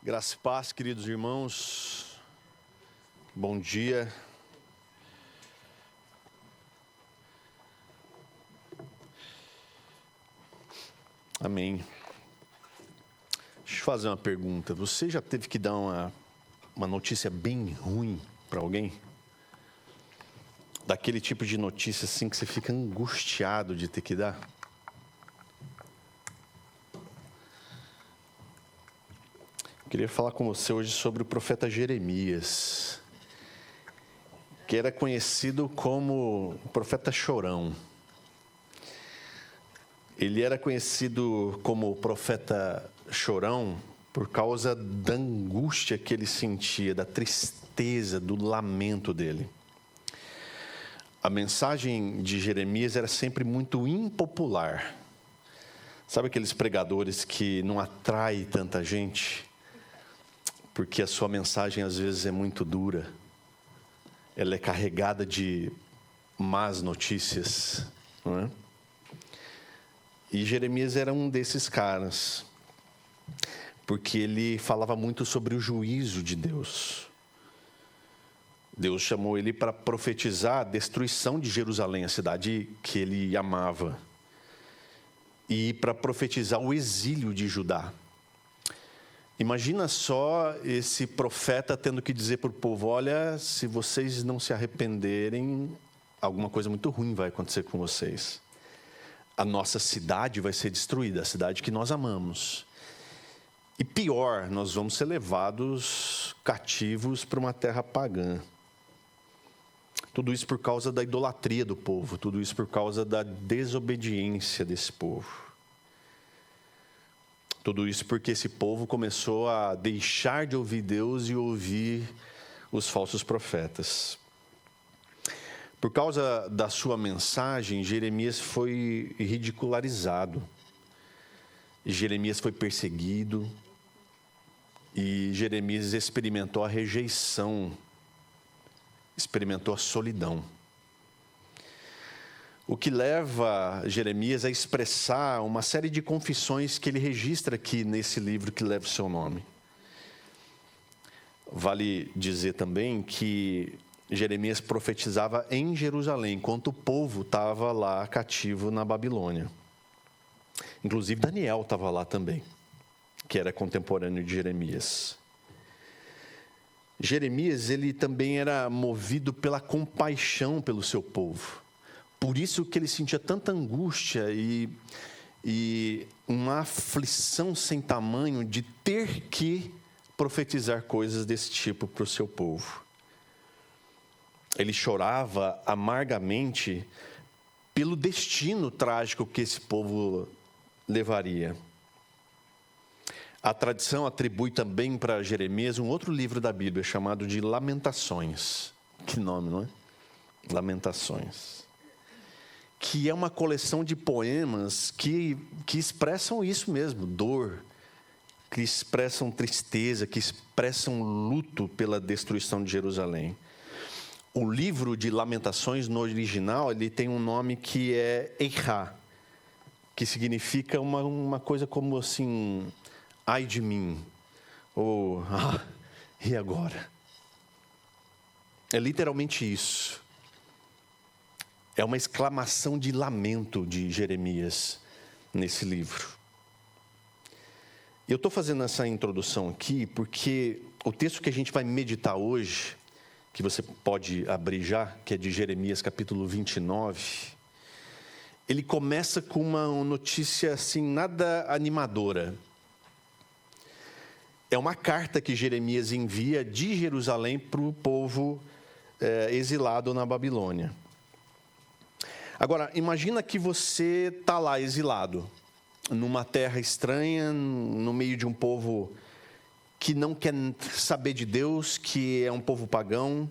Graça e paz, queridos irmãos. Bom dia. Amém. Deixa eu fazer uma pergunta. Você já teve que dar uma notícia bem ruim para alguém? Daquele tipo de notícia assim que você fica angustiado de ter que dar? Queria falar com você hoje sobre o profeta Jeremias, que era conhecido como o profeta chorão. Ele era conhecido como o profeta chorão por causa da angústia que ele sentia, da tristeza, do lamento dele. A mensagem de Jeremias era sempre muito impopular. Sabe aqueles pregadores que não atraem tanta gente? Porque a sua mensagem às vezes é muito dura. Ela é carregada de más notícias, não é? E Jeremias era um desses caras, porque ele falava muito sobre o juízo de Deus. Deus chamou ele para profetizar a destruição de Jerusalém, a cidade que ele amava, e para profetizar o exílio de Judá. Imagina só esse profeta tendo que dizer para o povo: olha, se vocês não se arrependerem, alguma coisa muito ruim vai acontecer com vocês. A nossa cidade vai ser destruída, a cidade que nós amamos. E pior, nós vamos ser levados cativos para uma terra pagã. Tudo isso por causa da idolatria do povo, tudo isso por causa da desobediência desse povo. Tudo isso porque esse povo começou a deixar de ouvir Deus e ouvir os falsos profetas. Por causa da sua mensagem, Jeremias foi ridicularizado. Jeremias foi perseguido. E Jeremias experimentou a rejeição, experimentou a solidão. O que leva Jeremias a expressar uma série de confissões que ele registra aqui nesse livro que leva o seu nome. Vale dizer também que Jeremias profetizava em Jerusalém, enquanto o povo estava lá cativo na Babilônia. Inclusive Daniel estava lá também, que era contemporâneo de Jeremias. Jeremias, ele também era movido pela compaixão pelo seu povo. Por isso que ele sentia tanta angústia e uma aflição sem tamanho de ter que profetizar coisas desse tipo para o seu povo. Ele chorava amargamente pelo destino trágico que esse povo levaria. A tradição atribui também para Jeremias um outro livro da Bíblia chamado de Lamentações. Que nome, não é? Lamentações. Que é uma coleção de poemas que expressam isso mesmo, dor, que expressam tristeza, que expressam luto pela destruição de Jerusalém. O livro de Lamentações, no original, ele tem um nome que é Eirá, que significa uma coisa como assim: ai de mim, ou e agora? É literalmente isso. É uma exclamação de lamento de Jeremias nesse livro. Eu estou fazendo essa introdução aqui porque o texto que a gente vai meditar hoje, que você pode abrir já, que é de Jeremias capítulo 29, ele começa com uma notícia assim, nada animadora. É uma carta que Jeremias envia de Jerusalém para o povo exilado na Babilônia. Agora, imagina que você está lá exilado, numa terra estranha, no meio de um povo que não quer saber de Deus, que é um povo pagão.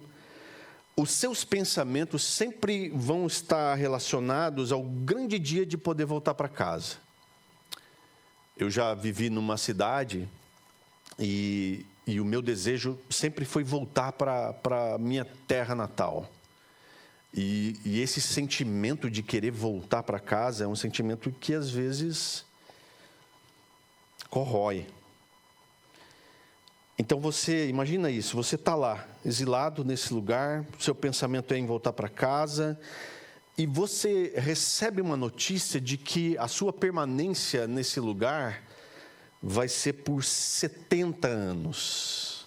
Os seus pensamentos sempre vão estar relacionados ao grande dia de poder voltar para casa. Eu já vivi numa cidade e o meu desejo sempre foi voltar para a minha terra natal. E esse sentimento de querer voltar para casa é um sentimento que às vezes corrói. Então você, imagina isso, você está lá, exilado nesse lugar, seu pensamento é em voltar para casa, e você recebe uma notícia de que a sua permanência nesse lugar vai ser por 70 anos.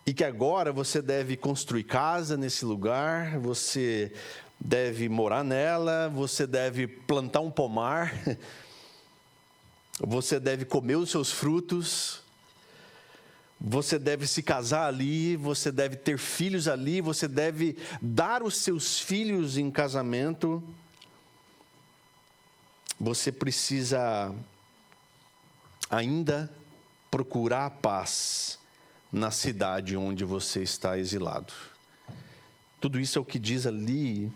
E que agora você deve construir casa nesse lugar, você deve morar nela, você deve plantar um pomar, você deve comer os seus frutos, você deve se casar ali, você deve ter filhos ali, você deve dar os seus filhos em casamento. Você precisa ainda procurar a paz na cidade onde você está exilado. Tudo isso é o que diz ali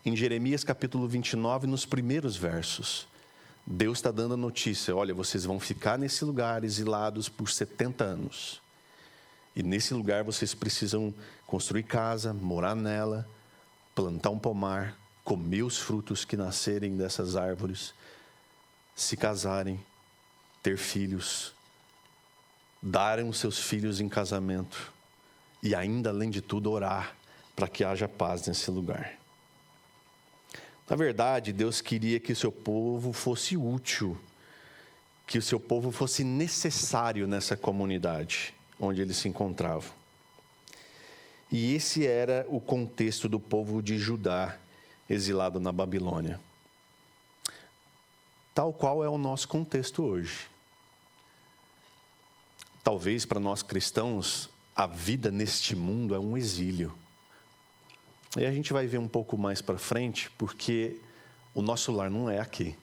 em Jeremias capítulo 29, nos primeiros versos. Deus está dando a notícia: olha, vocês vão ficar nesse lugar exilados por 70 anos. E nesse lugar vocês precisam construir casa, morar nela, plantar um pomar, comer os frutos que nascerem dessas árvores, se casarem, ter filhos, darem os seus filhos em casamento e ainda, além de tudo, orar para que haja paz nesse lugar. Na verdade, Deus queria que o seu povo fosse útil, que o seu povo fosse necessário nessa comunidade onde eles se encontravam. E esse era o contexto do povo de Judá, exilado na Babilônia. Tal qual é o nosso contexto hoje. Talvez para nós cristãos, a vida neste mundo é um exílio. E a gente vai ver um pouco mais para frente, porque o nosso lar não é aqui.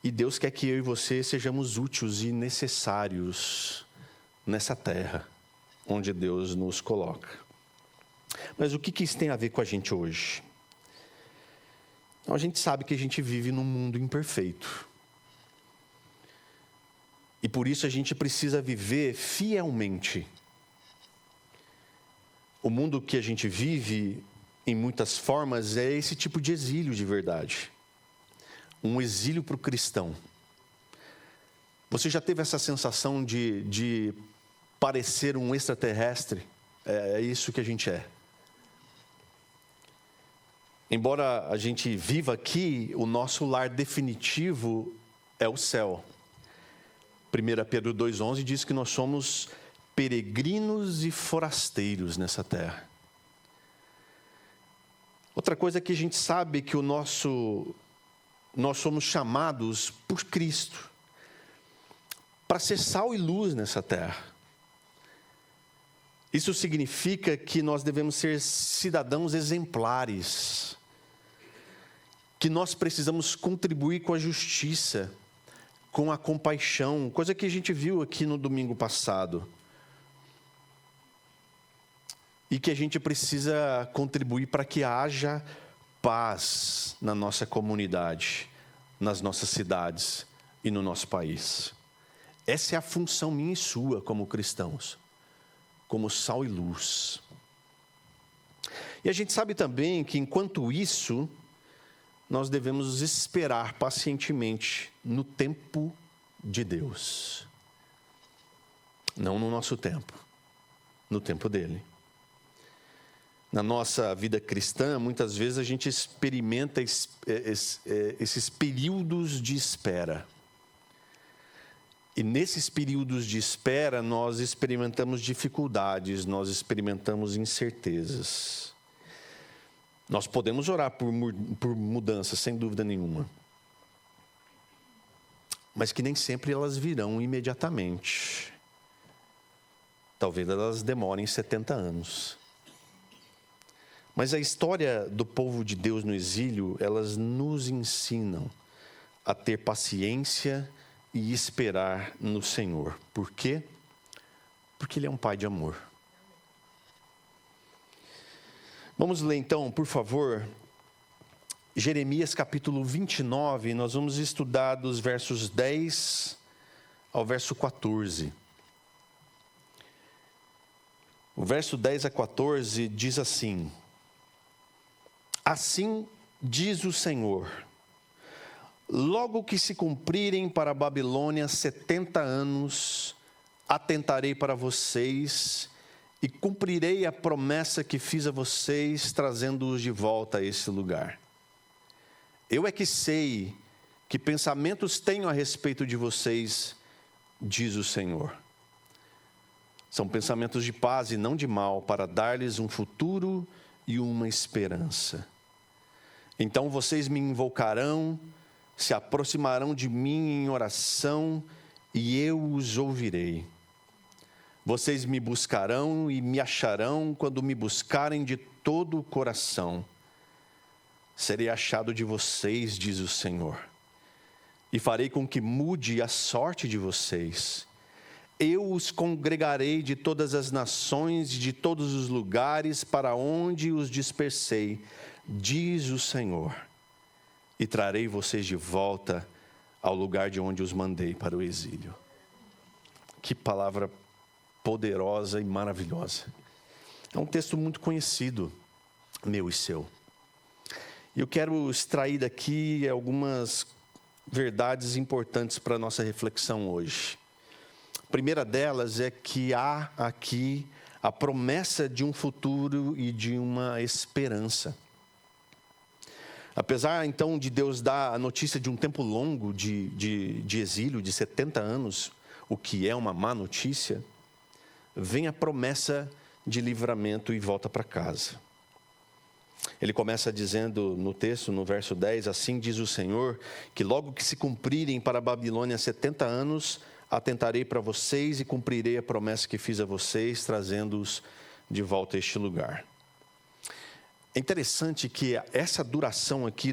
E Deus quer que eu e você sejamos úteis e necessários nessa terra onde Deus nos coloca. Mas o que isso tem a ver com a gente hoje? A gente sabe que a gente vive num mundo imperfeito. E por isso a gente precisa viver fielmente. O mundo que a gente vive, em muitas formas, é esse tipo de exílio de verdade. Um exílio para o cristão. Você já teve essa sensação de parecer um extraterrestre? É isso que a gente é. Embora a gente viva aqui, o nosso lar definitivo é o céu. 1 Pedro 2,11 diz que nós somos peregrinos e forasteiros nessa terra. Outra coisa é que a gente sabe que nós somos chamados por Cristo para ser sal e luz nessa terra. Isso significa que nós devemos ser cidadãos exemplares, que nós precisamos contribuir com a justiça, com a compaixão, coisa que a gente viu aqui no domingo passado. E que a gente precisa contribuir para que haja paz na nossa comunidade, nas nossas cidades e no nosso país. Essa é a função minha e sua como cristãos, como sal e luz. E a gente sabe também que, enquanto isso, nós devemos esperar pacientemente no tempo de Deus. Não no nosso tempo, no tempo dele. Na nossa vida cristã, muitas vezes a gente experimenta esses períodos de espera. E nesses períodos de espera, nós experimentamos dificuldades, nós experimentamos incertezas. Nós podemos orar por mudanças, sem dúvida nenhuma. Mas que nem sempre elas virão imediatamente. Talvez elas demorem 70 anos. Mas a história do povo de Deus no exílio, elas nos ensinam a ter paciência e esperar no Senhor. Por quê? Porque Ele é um Pai de amor. Vamos ler então, por favor, Jeremias capítulo 29, nós vamos estudar dos versos 10 ao verso 14. O verso 10 a 14 diz assim: Assim diz o Senhor: Logo que se cumprirem para a Babilônia 70 anos, atentarei para vocês e cumprirei a promessa que fiz a vocês, trazendo-os de volta a esse lugar. Eu é que sei que pensamentos tenho a respeito de vocês, diz o Senhor. São pensamentos de paz e não de mal, para dar-lhes um futuro e uma esperança. Então vocês me invocarão, se aproximarão de mim em oração, e eu os ouvirei. Vocês me buscarão e me acharão quando me buscarem de todo o coração. Serei achado de vocês, diz o Senhor, e farei com que mude a sorte de vocês. Eu os congregarei de todas as nações e de todos os lugares para onde os dispersei, diz o Senhor, e trarei vocês de volta ao lugar de onde os mandei para o exílio. Que palavra poderosa e maravilhosa. É um texto muito conhecido, meu e seu. E eu quero extrair daqui algumas verdades importantes para a nossa reflexão hoje. A primeira delas é que há aqui a promessa de um futuro e de uma esperança. Apesar, então, de Deus dar a notícia de um tempo longo de exílio, de 70 anos, o que é uma má notícia, vem a promessa de livramento e volta para casa. Ele começa dizendo no texto, no verso 10, assim diz o Senhor, que logo que se cumprirem para a Babilônia 70 anos, atentarei para vocês e cumprirei a promessa que fiz a vocês, trazendo-os de volta a este lugar. É interessante que essa duração aqui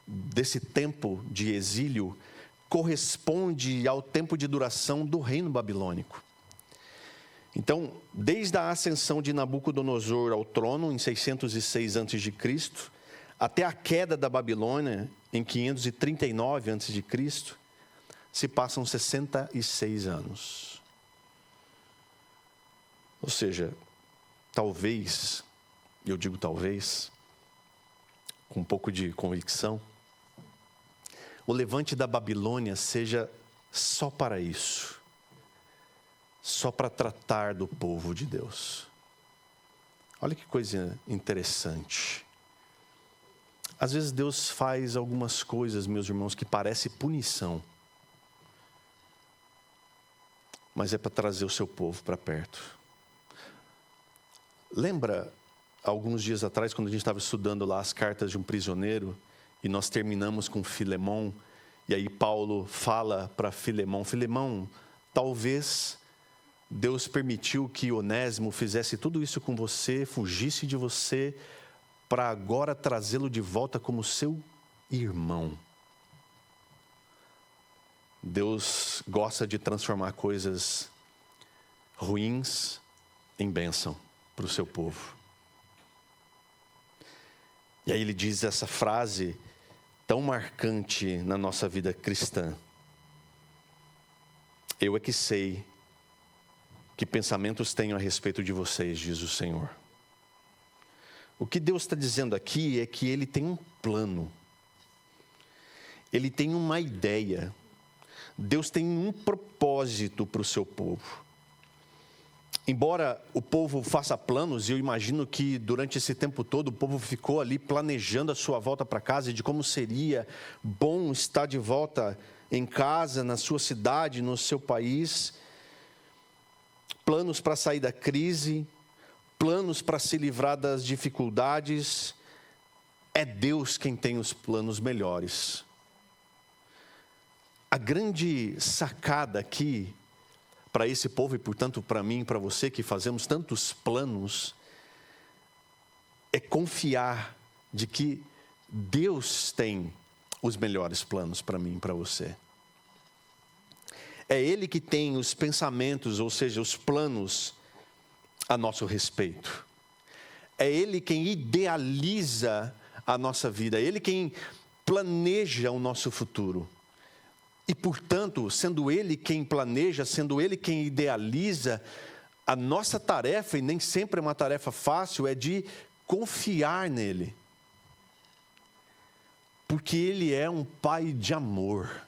desse tempo de exílio corresponde ao tempo de duração do reino babilônico. Então, desde a ascensão de Nabucodonosor ao trono, em 606 a.C., até a queda da Babilônia, em 539 a.C., se passam 66 anos. Ou seja, talvez, eu digo talvez, com um pouco de convicção, o levante da Babilônia seja só para isso. Só para tratar do povo de Deus. Olha que coisa interessante. Às vezes Deus faz algumas coisas, meus irmãos, que parece punição. Mas é para trazer o seu povo para perto. Lembra, alguns dias atrás, quando a gente estava estudando lá as cartas de um prisioneiro, e nós terminamos com Filemão, e aí Paulo fala para Filemão, Filemão, talvez Deus permitiu que Onésimo fizesse tudo isso com você, fugisse de você, para agora trazê-lo de volta como seu irmão. Deus gosta de transformar coisas ruins em bênção para o seu povo. E aí ele diz essa frase tão marcante na nossa vida cristã. Eu é que sei que pensamentos tenho a respeito de vocês, diz o Senhor. O que Deus está dizendo aqui é que Ele tem um plano. Ele tem uma ideia. Deus tem um propósito para o seu povo. Embora o povo faça planos, e eu imagino que durante esse tempo todo o povo ficou ali planejando a sua volta para casa e de como seria bom estar de volta em casa, na sua cidade, no seu país. Planos para sair da crise, planos para se livrar das dificuldades. É Deus quem tem os planos melhores. A grande sacada aqui, para esse povo e, portanto, para mim e para você que fazemos tantos planos, é confiar de que Deus tem os melhores planos para mim e para você. É Ele que tem os pensamentos, ou seja, os planos a nosso respeito. É Ele quem idealiza a nossa vida. É Ele quem planeja o nosso futuro. E, portanto, sendo Ele quem planeja, sendo Ele quem idealiza, a nossa tarefa, e nem sempre é uma tarefa fácil, é de confiar nele. porque Ele é um Pai de amor.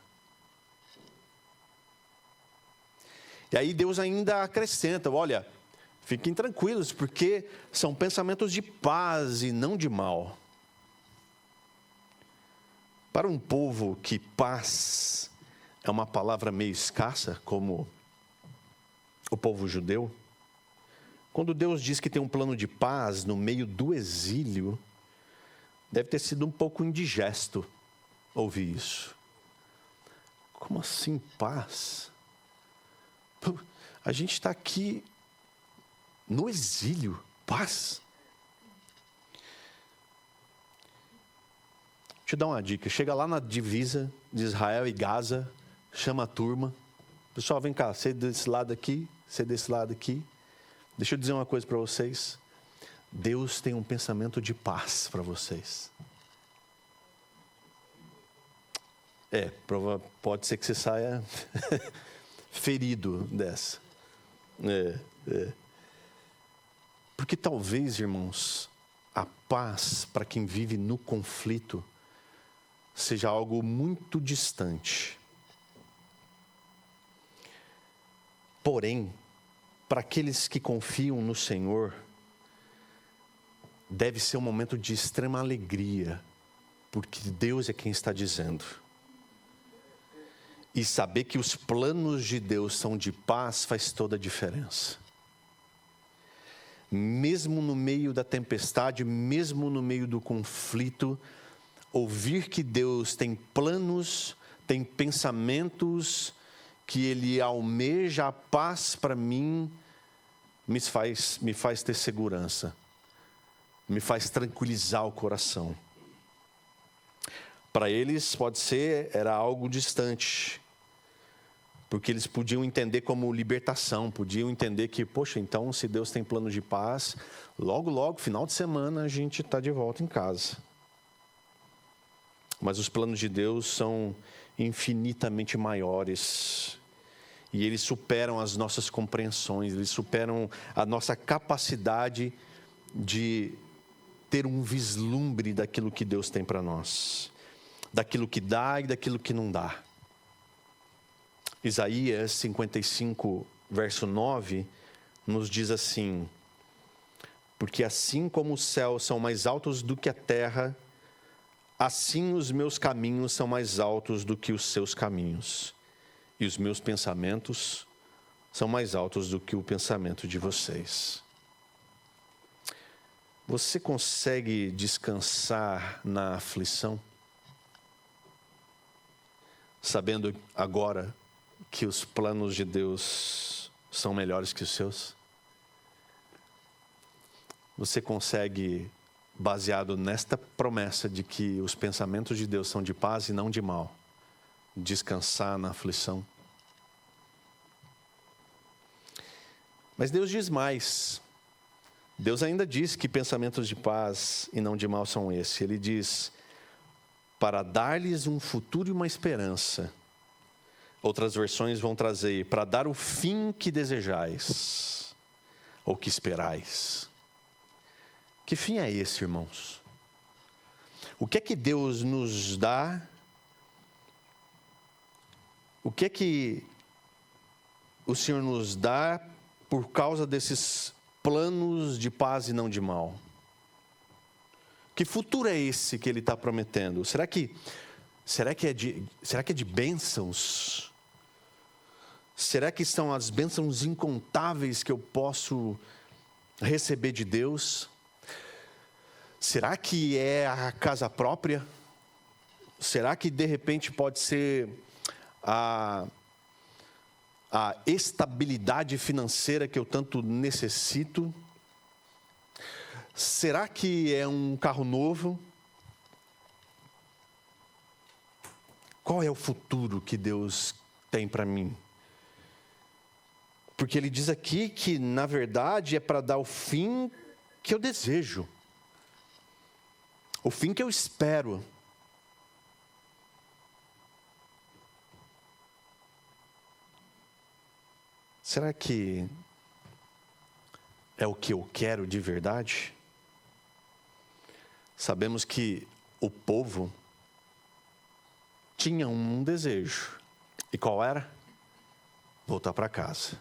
E aí Deus ainda acrescenta, olha, fiquem tranquilos, porque são pensamentos de paz e não de mal. Para um povo que paz é uma palavra meio escassa, como o povo judeu, quando Deus diz que tem um plano de paz no meio do exílio, deve ter sido um pouco indigesto ouvir isso. Como assim paz? A gente está aqui no exílio, paz. Deixa eu dar uma dica, chega lá na divisa de Israel e Gaza, chama a turma, pessoal, vem cá, você desse lado aqui, você desse lado aqui. Deixa eu dizer uma coisa para vocês, Deus tem um pensamento de paz para vocês. Pode ser que você saia ferido dessa. Porque talvez, irmãos, a paz para quem vive no conflito seja algo muito distante. Porém, para aqueles que confiam no Senhor, deve ser um momento de extrema alegria, porque Deus é quem está dizendo. E saber que os planos de Deus são de paz faz toda a diferença. Mesmo no meio da tempestade, mesmo no meio do conflito, ouvir que Deus tem planos, tem pensamentos, que Ele almeja a paz para mim, me faz ter segurança, me faz tranquilizar o coração. Para eles, pode ser, era algo distante, porque eles podiam entender como libertação, podiam entender que, poxa, então se Deus tem plano de paz, logo, final de semana, a gente está de volta em casa. Mas os planos de Deus são infinitamente maiores, e eles superam as nossas compreensões, eles superam a nossa capacidade de ter um vislumbre daquilo que Deus tem para nós, daquilo que dá e daquilo que não dá. Isaías 55, verso 9, nos diz assim: porque assim como os céus são mais altos do que a terra, assim os meus caminhos são mais altos do que os seus caminhos, e os meus pensamentos são mais altos do que o pensamento de vocês. Você consegue descansar na aflição? Sabendo agora que os planos de Deus são melhores que os seus? Você consegue, baseado nesta promessa de que os pensamentos de Deus são de paz e não de mal, descansar na aflição? Mas Deus diz mais. Deus ainda diz que pensamentos de paz e não de mal são esses. Ele diz: para dar-lhes um futuro e uma esperança. Outras versões vão trazer: para dar o fim que desejais, ou que esperais. Que fim é esse, irmãos? O que é que Deus nos dá? O que é que o Senhor nos dá por causa desses planos de paz e não de mal? Que futuro é esse que Ele está prometendo? Será que é de bênçãos? Será que são as bênçãos incontáveis que eu posso receber de Deus? Será que é a casa própria? Será que de repente pode ser a estabilidade financeira que eu tanto necessito? Será que é um carro novo? Qual é o futuro que Deus tem para mim? Porque Ele diz aqui que, na verdade, é para dar o fim que eu desejo, o fim que eu espero. Será que é o que eu quero de verdade? Sabemos que o povo tinham um desejo. E qual era? Voltar para casa.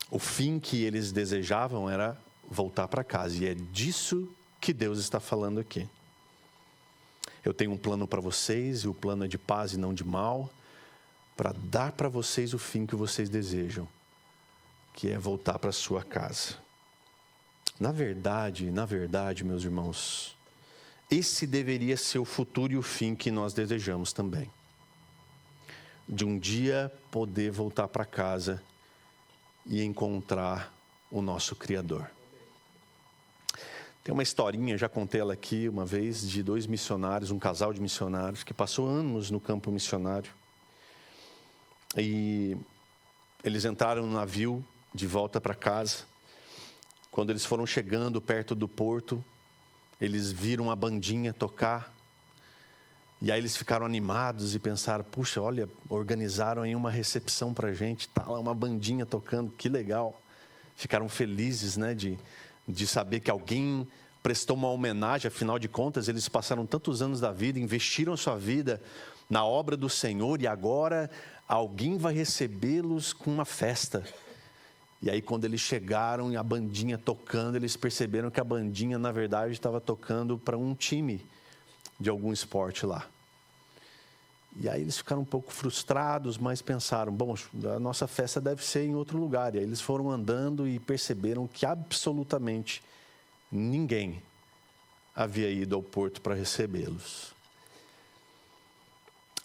O fim que eles desejavam era voltar para casa. E é disso que Deus está falando aqui. Eu tenho um plano para vocês, e o plano é de paz e não de mal, para dar para vocês o fim que vocês desejam, que é voltar para a sua casa. Na verdade, meus irmãos, esse deveria ser o futuro e o fim que nós desejamos também. De um dia poder voltar para casa e encontrar o nosso Criador. Tem uma historinha, já contei ela aqui uma vez, de 2 missionários, um casal de missionários, que passou anos no campo missionário. E eles entraram no navio de volta para casa. Quando eles foram chegando perto do porto, eles viram a bandinha tocar. E aí eles ficaram animados e pensaram, puxa, olha, organizaram aí uma recepção para a gente, tá lá uma bandinha tocando, que legal. Ficaram felizes, né, de saber que alguém prestou uma homenagem, afinal de contas, eles passaram tantos anos da vida, investiram sua vida na obra do Senhor e agora alguém vai recebê-los com uma festa. E aí quando eles chegaram e a bandinha tocando, eles perceberam que a bandinha, na verdade, estava tocando para um time de algum esporte lá. E aí eles ficaram um pouco frustrados, mas pensaram, bom, a nossa festa deve ser em outro lugar. E aí eles foram andando e perceberam que absolutamente ninguém havia ido ao porto para recebê-los.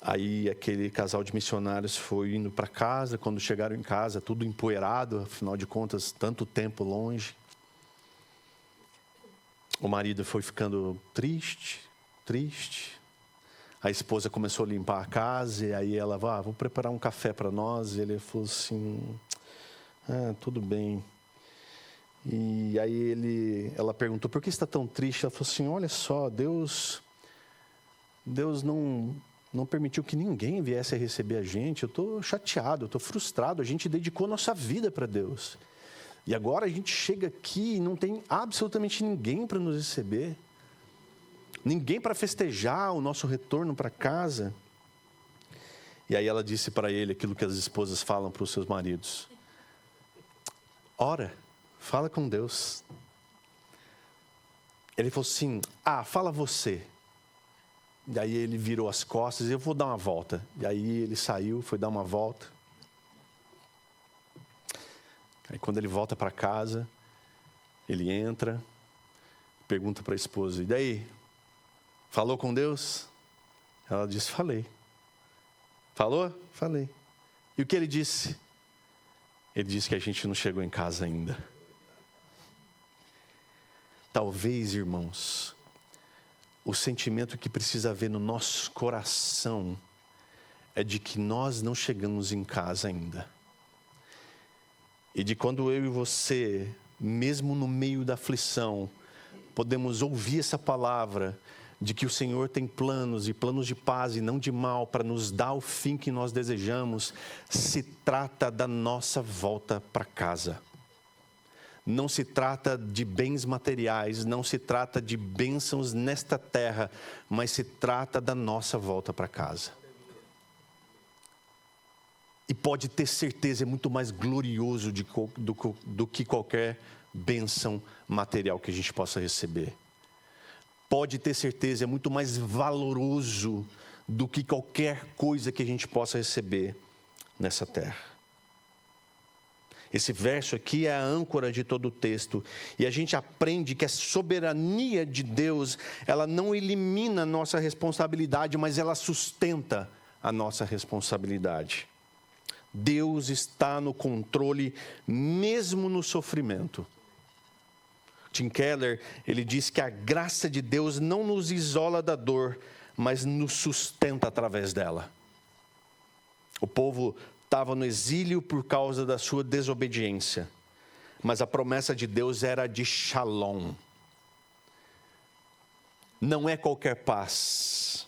Aí aquele casal de missionários foi indo para casa. Quando chegaram em casa, tudo empoeirado, afinal de contas, tanto tempo longe. O marido foi ficando triste. A esposa começou a limpar a casa, e aí ela, vou preparar um café para nós. E ele falou assim, tudo bem. E aí ela perguntou, por que está tão triste? Ela falou assim, olha só, Deus não permitiu que ninguém viesse a receber a gente. Eu estou chateado, eu estou frustrado. A gente dedicou nossa vida para Deus. E agora a gente chega aqui e não tem absolutamente ninguém para nos receber. Ninguém para festejar o nosso retorno para casa. E aí ela disse para ele aquilo que as esposas falam para os seus maridos. Ora, fala com Deus. Ele falou assim, fala você. E aí ele virou as costas e eu vou dar uma volta. E aí ele saiu, foi dar uma volta. Aí quando ele volta para casa, ele entra, pergunta para a esposa, e daí? Falou com Deus? Ela disse, falei. Falou? Falei. E o que ele disse? Ele disse que a gente não chegou em casa ainda. Talvez, irmãos, o sentimento que precisa haver no nosso coração é de que nós não chegamos em casa ainda. E de quando eu e você, mesmo no meio da aflição, podemos ouvir essa palavra de que o Senhor tem planos e planos de paz e não de mal para nos dar o fim que nós desejamos, se trata da nossa volta para casa. Não se trata de bens materiais, não se trata de bênçãos nesta terra, mas se trata da nossa volta para casa. E pode ter certeza, é muito mais glorioso do que qualquer bênção material que a gente possa receber. Pode ter certeza, é muito mais valoroso do que qualquer coisa que a gente possa receber nessa terra. Esse verso aqui é a âncora de todo o texto. E a gente aprende que a soberania de Deus, ela não elimina a nossa responsabilidade, mas ela sustenta a nossa responsabilidade. Deus está no controle, mesmo no sofrimento. Tim Keller, ele diz que a graça de Deus não nos isola da dor, mas nos sustenta através dela. O povo estava no exílio por causa da sua desobediência, mas a promessa de Deus era de shalom. Não é qualquer paz.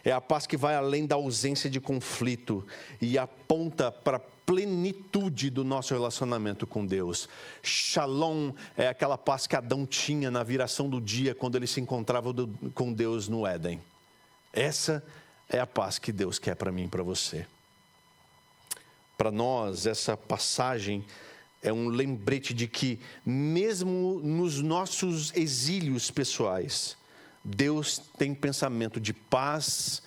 É a paz que vai além da ausência de conflito e aponta para a plenitude do nosso relacionamento com Deus. Shalom é aquela paz que Adão tinha na viração do dia quando ele se encontrava com Deus no Éden. Essa é a paz que Deus quer para mim e para você. Para nós, essa passagem é um lembrete de que, mesmo nos nossos exílios pessoais, Deus tem pensamento de paz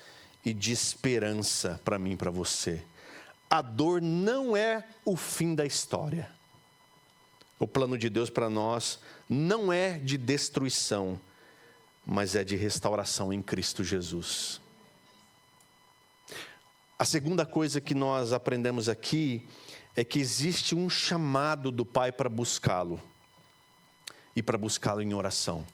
e de esperança para mim e para você. A dor não é o fim da história. O plano de Deus para nós não é de destruição, mas é de restauração em Cristo Jesus. A segunda coisa que nós aprendemos aqui é que existe um chamado do Pai para buscá-lo e para buscá-lo em oração.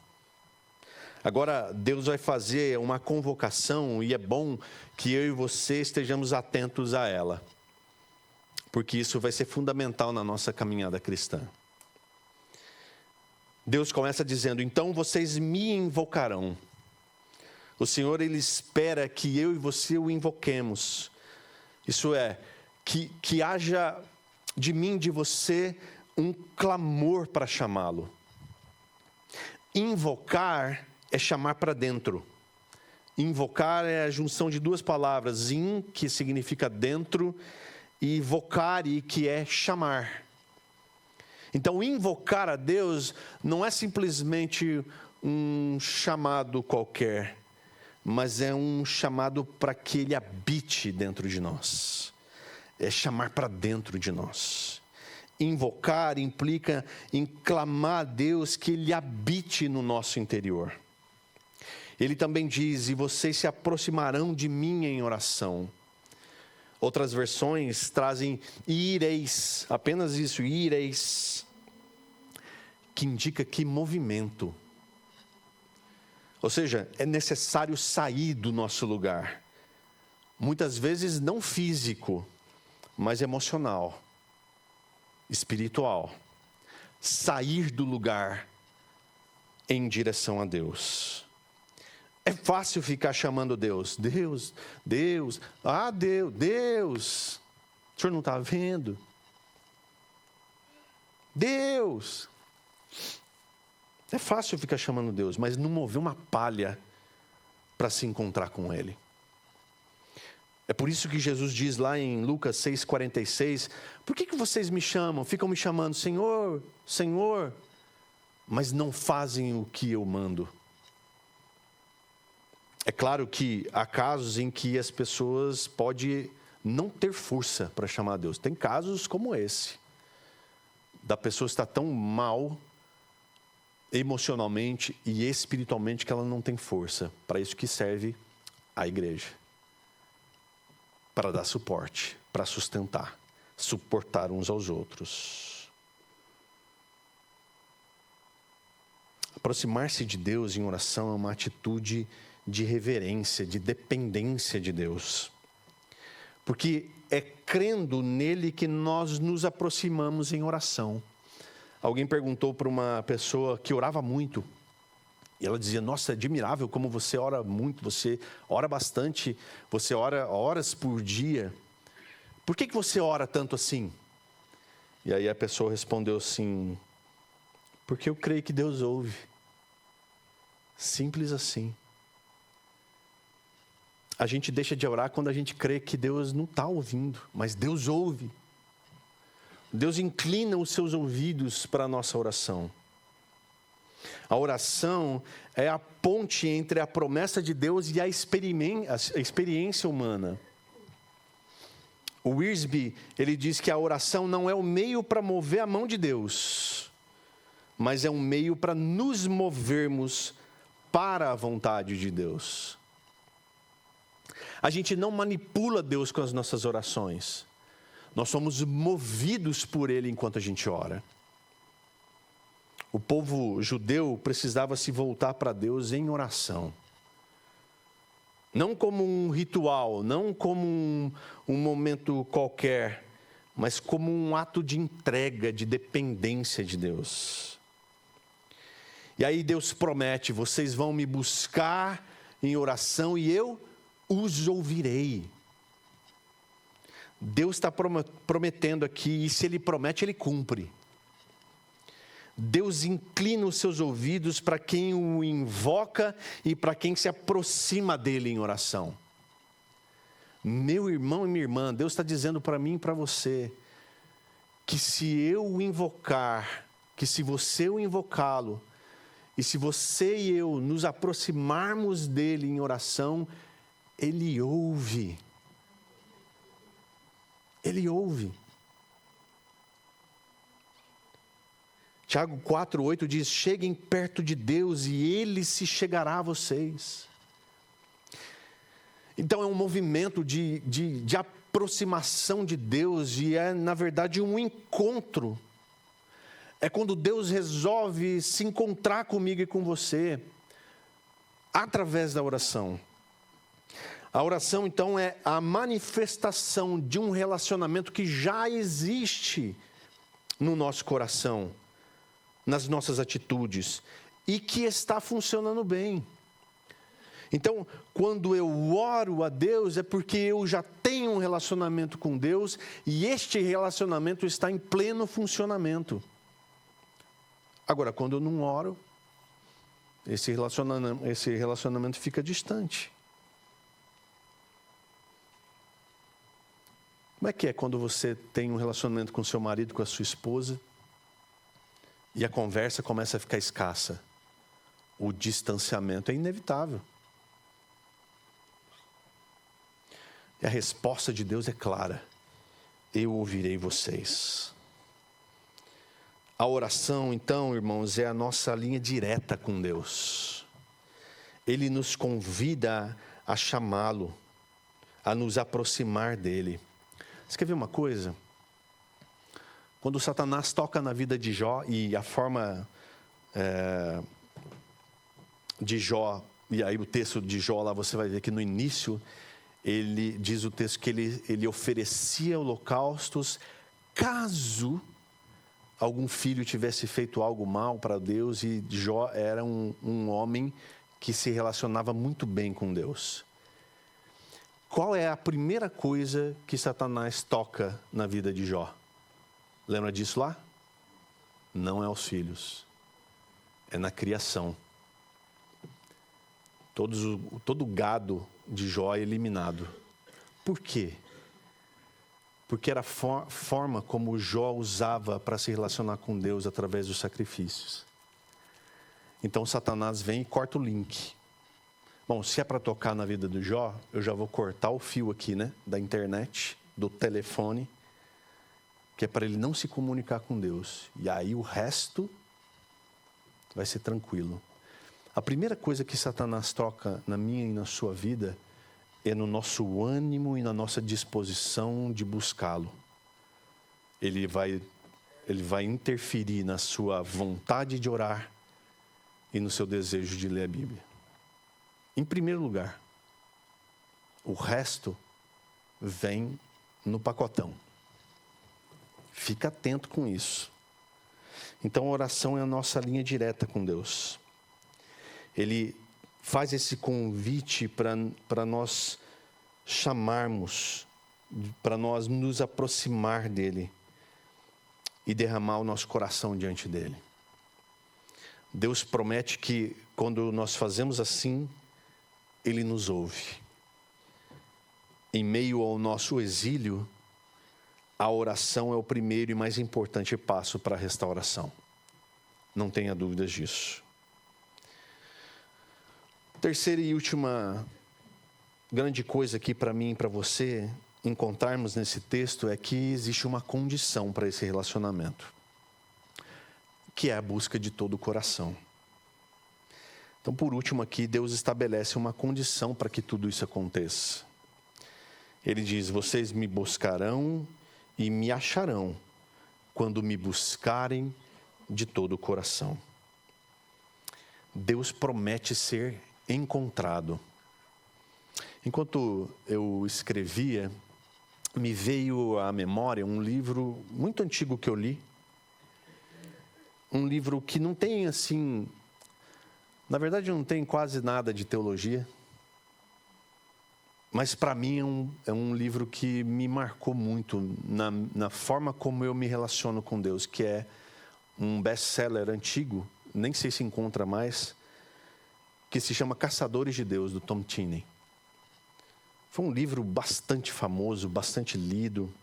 Agora, Deus vai fazer uma convocação e é bom que eu e você estejamos atentos a ela, porque isso vai ser fundamental na nossa caminhada cristã. Deus começa dizendo: então vocês me invocarão. O Senhor, Ele espera que eu e você o invoquemos. Isso é, que haja de mim, de você, um clamor para chamá-lo. Invocar é chamar para dentro. Invocar é a junção de duas palavras: in, que significa dentro, e vocare, que é chamar. Então, invocar a Deus não é simplesmente um chamado qualquer, mas é um chamado para que Ele habite dentro de nós. É chamar para dentro de nós. Invocar implica em clamar a Deus que Ele habite no nosso interior. Ele também diz: e vocês se aproximarão de mim em oração. Outras versões trazem ireis, apenas isso, ireis, que indica que movimento. Ou seja, é necessário sair do nosso lugar. Muitas vezes não físico, mas emocional, espiritual. Sair do lugar em direção a Deus. É fácil ficar chamando Deus. Deus, Deus, Deus. O senhor não está vendo? Deus. É fácil ficar chamando Deus, mas não mover uma palha para se encontrar com Ele. É por isso que Jesus diz lá em Lucas 6,46, por que vocês me chamam, ficam me chamando Senhor, Senhor, mas não fazem o que eu mando? É claro que há casos em que as pessoas podem não ter força para chamar a Deus. Tem casos como esse, da pessoa estar tão mal emocionalmente e espiritualmente que ela não tem força. Para isso que serve a igreja. Para dar suporte, para sustentar, suportar uns aos outros. Aproximar-se de Deus em oração é uma atitude de reverência, de dependência de Deus. Porque é crendo nele que nós nos aproximamos em oração. Alguém perguntou para uma pessoa que orava muito, e ela dizia: nossa, é admirável como você ora muito, você ora bastante, você ora horas por dia. Por que você ora tanto assim? E aí a pessoa respondeu assim: porque eu creio que Deus ouve. Simples assim. A gente deixa de orar quando a gente crê que Deus não está ouvindo, mas Deus ouve. Deus inclina os seus ouvidos para a nossa oração. A oração é a ponte entre a promessa de Deus e a experiência humana. O Wiersbe, ele diz que a oração não é o meio para mover a mão de Deus, mas é um meio para nos movermos para a vontade de Deus. A gente não manipula Deus com as nossas orações. Nós somos movidos por Ele enquanto a gente ora. O povo judeu precisava se voltar para Deus em oração. Não como um ritual, não como um momento qualquer, mas como um ato de entrega, de dependência de Deus. E aí Deus promete: vocês vão me buscar em oração e eu os ouvirei. Deus está prometendo aqui, e se Ele promete, Ele cumpre. Deus inclina os seus ouvidos para quem o invoca e para quem se aproxima dele em oração. Meu irmão e minha irmã, Deus está dizendo para mim e para você, que se eu o invocar, que se você o invocá-lo, e se você e eu nos aproximarmos dele em oração, ele ouve. Ele ouve. Tiago 4:8 diz: cheguem perto de Deus e ele se chegará a vocês. Então é um movimento de aproximação de Deus e é, na verdade, um encontro. É quando Deus resolve se encontrar comigo e com você, através da oração. A oração, então, é a manifestação de um relacionamento que já existe no nosso coração, nas nossas atitudes, e que está funcionando bem. Então, quando eu oro a Deus, é porque eu já tenho um relacionamento com Deus, e este relacionamento está em pleno funcionamento. Agora, quando eu não oro, esse relacionamento fica distante. Como é quando você tem um relacionamento com seu marido, com a sua esposa, e a conversa começa a ficar escassa? O distanciamento é inevitável. E a resposta de Deus é clara: eu ouvirei vocês. A oração, então, irmãos, é a nossa linha direta com Deus. Ele nos convida a chamá-lo, a nos aproximar dele. Você quer ver uma coisa? Quando Satanás toca na vida de Jó, e a forma de Jó, e aí o texto de Jó lá você vai ver que no início, ele diz o texto que ele oferecia holocaustos caso algum filho tivesse feito algo mal para Deus, e Jó era um homem que se relacionava muito bem com Deus. Qual é a primeira coisa que Satanás toca na vida de Jó? Lembra disso lá? Não é os filhos, é na criação. Todo o gado de Jó é eliminado. Por quê? Porque era a forma como Jó usava para se relacionar com Deus através dos sacrifícios. Então Satanás vem e corta o link. Bom, se é para tocar na vida do Jó, eu já vou cortar o fio aqui, né? Da internet, do telefone, que é para ele não se comunicar com Deus. E aí o resto vai ser tranquilo. A primeira coisa que Satanás toca na minha e na sua vida é no nosso ânimo e na nossa disposição de buscá-lo. Ele vai interferir na sua vontade de orar e no seu desejo de ler a Bíblia. Em primeiro lugar, o resto vem no pacotão. Fica atento com isso. Então a oração é a nossa linha direta com Deus. Ele faz esse convite para nós chamarmos, para nós nos aproximar dele e derramar o nosso coração diante dele. Deus promete que quando nós fazemos assim, ele nos ouve. Em meio ao nosso exílio, a oração é o primeiro e mais importante passo para a restauração. Não tenha dúvidas disso. Terceira e última grande coisa aqui para mim e para você encontrarmos nesse texto é que existe uma condição para esse relacionamento, que é a busca de todo o coração. Então, por último aqui, Deus estabelece uma condição para que tudo isso aconteça. Ele diz: vocês me buscarão e me acharão quando me buscarem de todo o coração. Deus promete ser encontrado. Enquanto eu escrevia, me veio à memória um livro muito antigo que eu li. Um livro que não tem assim... Na verdade, não tem quase nada de teologia. Mas para mim é um livro que me marcou muito na forma como eu me relaciono com Deus, que é um best-seller antigo, nem sei se encontra mais, que se chama Caçadores de Deus, do Tom Cheney. Foi um livro bastante famoso, bastante lido.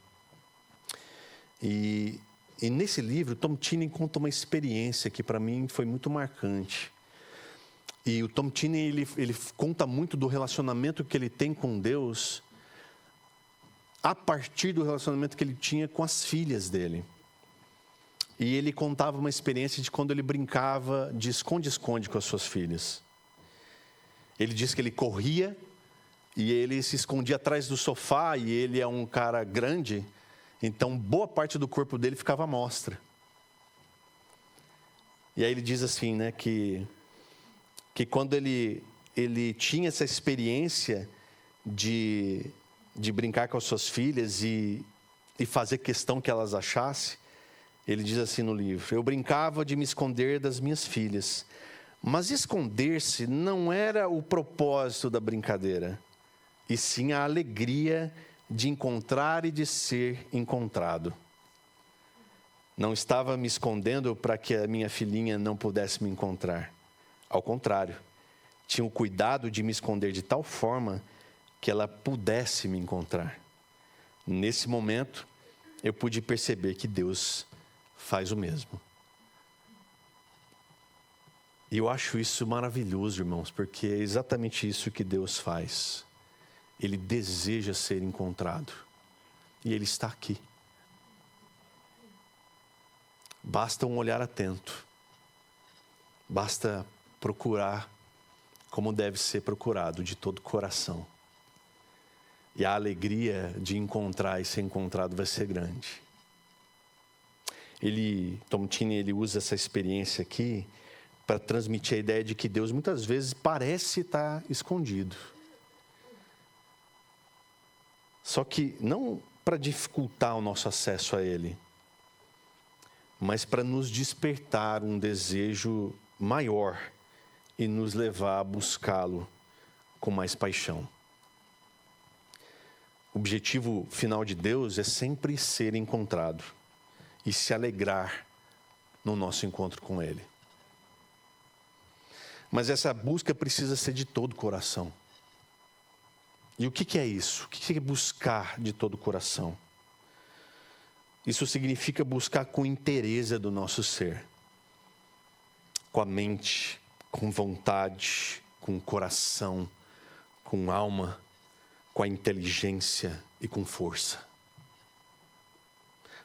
E nesse livro, Tom Cheney conta uma experiência que para mim foi muito marcante. E o Tom Cheney, ele conta muito do relacionamento que ele tem com Deus a partir do relacionamento que ele tinha com as filhas dele. E ele contava uma experiência de quando ele brincava de esconde-esconde com as suas filhas. Ele diz que ele corria e ele se escondia atrás do sofá, e ele é um cara grande, então boa parte do corpo dele ficava à mostra. E aí ele diz assim, né, que quando ele tinha essa experiência de brincar com as suas filhas e fazer questão que elas achassem, ele diz assim no livro: eu brincava de me esconder das minhas filhas, mas esconder-se não era o propósito da brincadeira, e sim a alegria de encontrar e de ser encontrado. Não estava me escondendo para que a minha filhinha não pudesse me encontrar. Ao contrário, tinha o cuidado de me esconder de tal forma que ela pudesse me encontrar. Nesse momento, eu pude perceber que Deus faz o mesmo. E eu acho isso maravilhoso, irmãos, porque é exatamente isso que Deus faz. Ele deseja ser encontrado. E Ele está aqui. Basta um olhar atento. Basta procurar como deve ser procurado, de todo o coração. E a alegria de encontrar e ser encontrado vai ser grande. Tom Cheney, ele usa essa experiência aqui para transmitir a ideia de que Deus muitas vezes parece estar escondido. Só que não para dificultar o nosso acesso a Ele, mas para nos despertar um desejo maior e nos levar a buscá-lo com mais paixão. O objetivo final de Deus é sempre ser encontrado e se alegrar no nosso encontro com Ele. Mas essa busca precisa ser de todo o coração. E o que é isso? O que é buscar de todo o coração? Isso significa buscar com interesse do nosso ser, com a mente, com vontade, com o coração, com alma, com a inteligência e com força.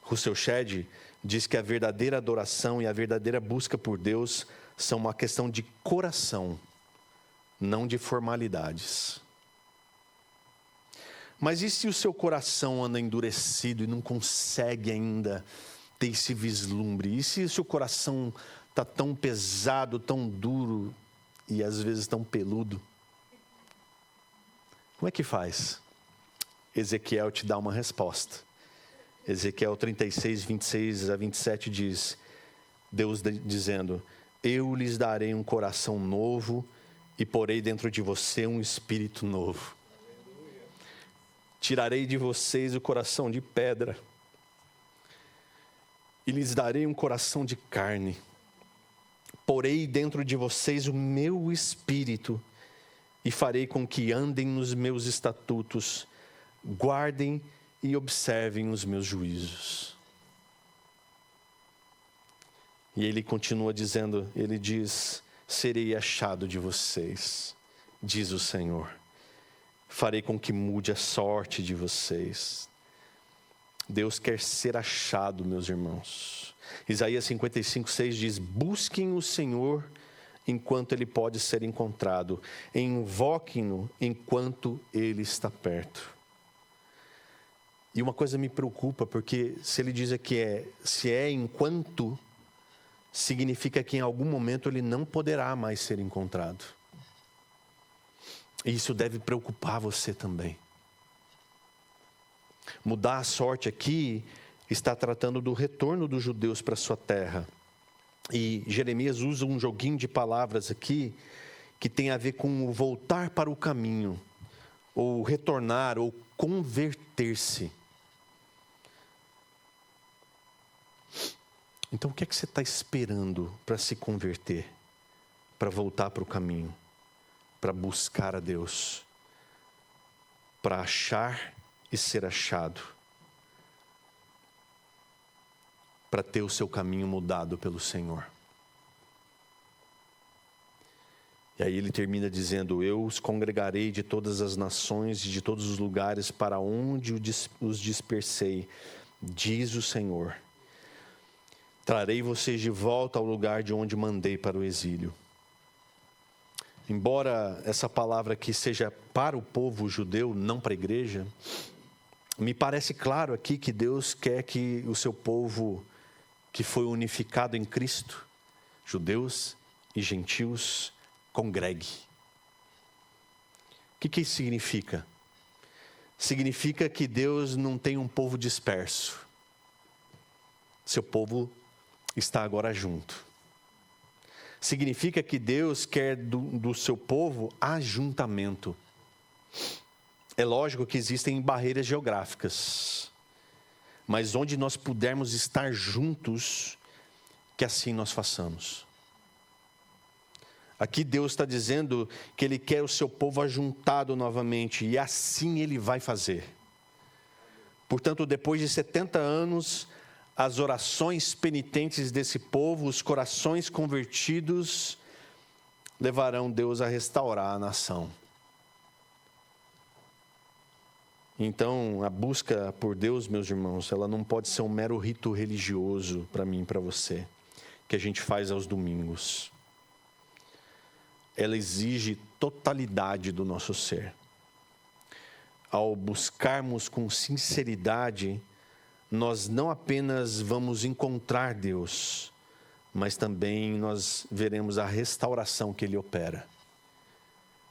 Russell Shedd diz que a verdadeira adoração e a verdadeira busca por Deus são uma questão de coração, não de formalidades. Mas e se o seu coração anda endurecido e não consegue ainda ter esse vislumbre? E se o seu coração está tão pesado, tão duro e às vezes tão peludo? Como é que faz? Ezequiel te dá uma resposta. Ezequiel 36, 26 a 27 diz, Deus dizendo: eu lhes darei um coração novo e porei dentro de você um espírito novo. Tirarei de vocês o coração de pedra e lhes darei um coração de carne. Porei dentro de vocês o meu espírito e farei com que andem nos meus estatutos, guardem e observem os meus juízos. E ele continua dizendo, ele diz: serei achado de vocês, diz o Senhor. Farei com que mude a sorte de vocês. Deus quer ser achado, meus irmãos. Isaías 55, 6 diz: busquem o Senhor enquanto Ele pode ser encontrado. Invoquem-no enquanto Ele está perto. E uma coisa me preocupa, porque se Ele diz que se é enquanto, significa que em algum momento Ele não poderá mais ser encontrado. E isso deve preocupar você também. Mudar a sorte aqui está tratando do retorno dos judeus para a sua terra. E Jeremias usa um joguinho de palavras aqui que tem a ver com o voltar para o caminho, ou retornar, ou converter-se. Então, o que é que você está esperando para se converter? Para voltar para o caminho? Para buscar a Deus? Para achar e ser achado? Para ter o seu caminho mudado pelo Senhor? E aí ele termina dizendo: eu os congregarei de todas as nações e de todos os lugares para onde os dispersei, diz o Senhor. Trarei vocês de volta ao lugar de onde mandei para o exílio. Embora essa palavra aqui seja para o povo judeu, não para a igreja, me parece claro aqui que Deus quer que o seu povo, que foi unificado em Cristo, judeus e gentios, congregue. O que isso significa? Significa que Deus não tem um povo disperso. Seu povo está agora junto. Significa que Deus quer do seu povo ajuntamento. É lógico que existem barreiras geográficas, mas onde nós pudermos estar juntos, que assim nós façamos. Aqui Deus está dizendo que Ele quer o seu povo ajuntado novamente, e assim Ele vai fazer. Portanto, depois de 70 anos, as orações penitentes desse povo, os corações convertidos, levarão Deus a restaurar a nação. Então, a busca por Deus, meus irmãos, ela não pode ser um mero rito religioso para mim e para você, que a gente faz aos domingos. Ela exige totalidade do nosso ser. Ao buscarmos com sinceridade, nós não apenas vamos encontrar Deus, mas também nós veremos a restauração que Ele opera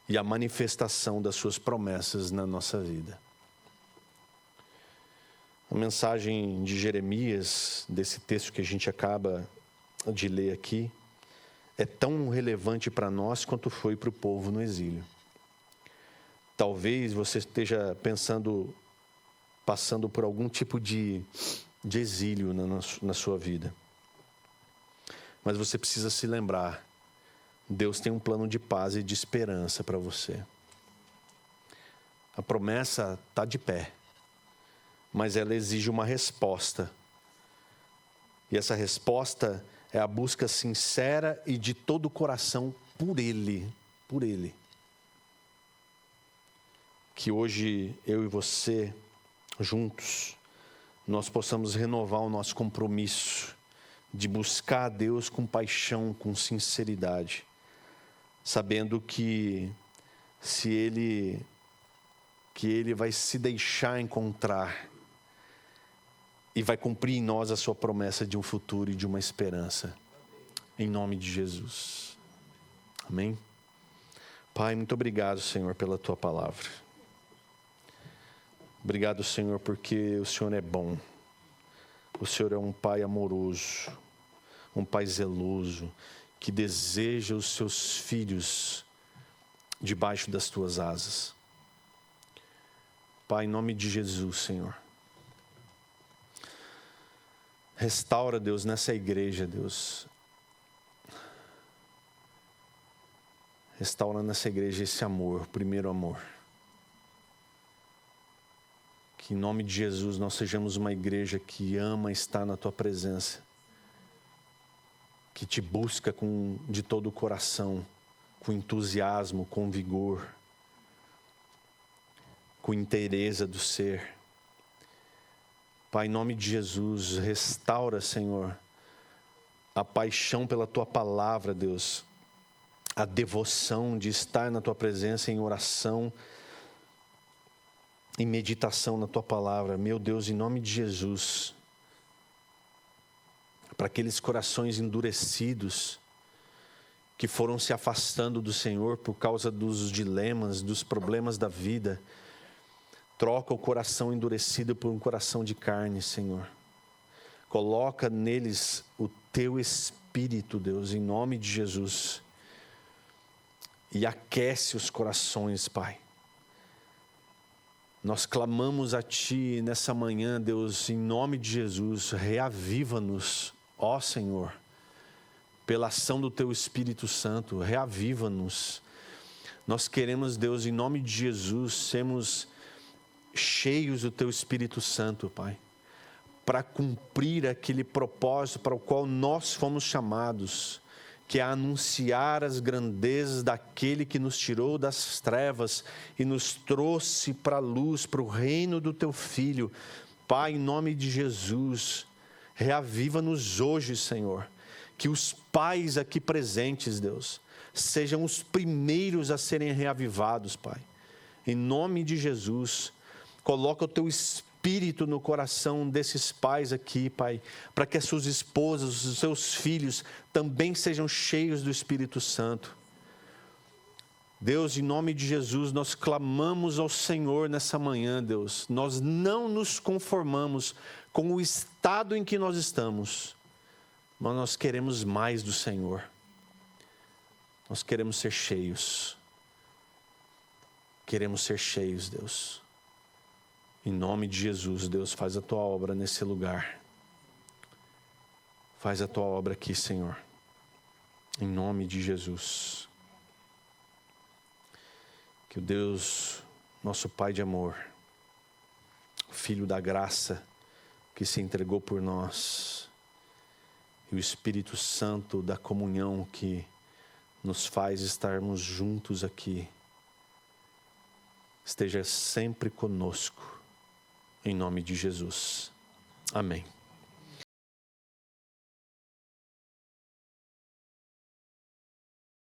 e a manifestação das suas promessas na nossa vida. A mensagem de Jeremias, desse texto que a gente acaba de ler aqui, é tão relevante para nós quanto foi para o povo no exílio. Talvez você esteja passando por algum tipo de exílio na sua vida. Mas você precisa se lembrar, Deus tem um plano de paz e de esperança para você. A promessa está de pé, mas ela exige uma resposta. E essa resposta é a busca sincera e de todo o coração por Ele, por Ele. Que hoje eu e você, juntos, nós possamos renovar o nosso compromisso de buscar a Deus com paixão, com sinceridade, sabendo que Ele vai se deixar encontrar e vai cumprir em nós a sua promessa de um futuro e de uma esperança. Em nome de Jesus. Amém? Pai, muito obrigado, Senhor, pela Tua palavra. Obrigado, Senhor, porque o Senhor é bom. O Senhor é um Pai amoroso, um Pai zeloso, que deseja os seus filhos debaixo das Tuas asas. Pai, em nome de Jesus, Senhor. Restaura, Deus, nessa igreja, Deus. Restaura nessa igreja esse amor, o primeiro amor. Que em nome de Jesus nós sejamos uma igreja que ama estar na Tua presença. Que Te busca de todo o coração, com entusiasmo, com vigor, com inteireza do ser. Pai, em nome de Jesus, restaura, Senhor, a paixão pela Tua palavra, Deus. A devoção de estar na Tua presença em oração, em meditação na Tua palavra. Meu Deus, em nome de Jesus, para aqueles corações endurecidos que foram se afastando do Senhor por causa dos dilemas, dos problemas da vida, troca o coração endurecido por um coração de carne, Senhor. Coloca neles o Teu Espírito, Deus, em nome de Jesus. E aquece os corações, Pai. Nós clamamos a Ti nessa manhã, Deus, em nome de Jesus. Reaviva-nos, Ó Senhor, pela ação do Teu Espírito Santo, reaviva-nos. Nós queremos, Deus, em nome de Jesus, sermos cheios do Teu Espírito Santo, Pai, para cumprir aquele propósito para o qual nós fomos chamados, que é anunciar as grandezas daquele que nos tirou das trevas e nos trouxe para a luz, para o reino do Teu Filho. Pai, em nome de Jesus, reaviva-nos hoje, Senhor. Que os pais aqui presentes, Deus, sejam os primeiros a serem reavivados, Pai. Em nome de Jesus, coloca o Teu Espírito no coração desses pais aqui, Pai, para que as suas esposas, os seus filhos também sejam cheios do Espírito Santo. Deus, em nome de Jesus, nós clamamos ao Senhor nessa manhã, Deus. Nós não nos conformamos com o estado em que nós estamos, mas nós queremos mais do Senhor. Nós queremos ser cheios. Queremos ser cheios, Deus. Em nome de Jesus, Deus, faz a Tua obra nesse lugar. Faz a Tua obra aqui, Senhor. Em nome de Jesus. Que o Deus, nosso Pai de amor, Filho da graça, que se entregou por nós, e o Espírito Santo da comunhão que nos faz estarmos juntos aqui, esteja sempre conosco, em nome de Jesus. Amém.